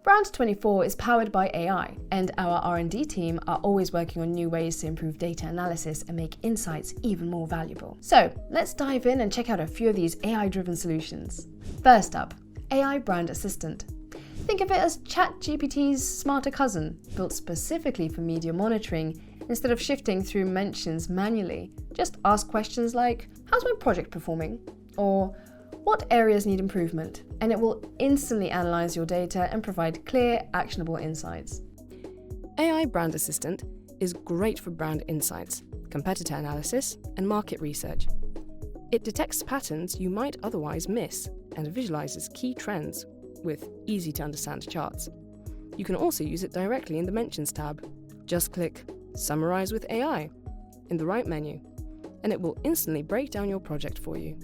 Brand24 is powered by AI, and our R&D team are always working on new ways to improve data analysis and make insights even more valuable. So let's dive in and check out a few of these AI-driven solutions. First up, AI Brand Assistant. Think of it as ChatGPT's smarter cousin, built specifically for media monitoring. Instead of shifting through mentions manually, just ask questions like, "How's my project performing?" or "What areas need improvement?" and it will instantly analyze your data and provide clear, actionable insights. AI Brand Assistant is great for brand insights, competitor analysis, and market research. It detects patterns you might otherwise miss and visualizes key trends with easy-to-understand charts. You can also use it directly in the Mentions tab. Just click Summarize with AI in the right menu, and it will instantly break down your project for you.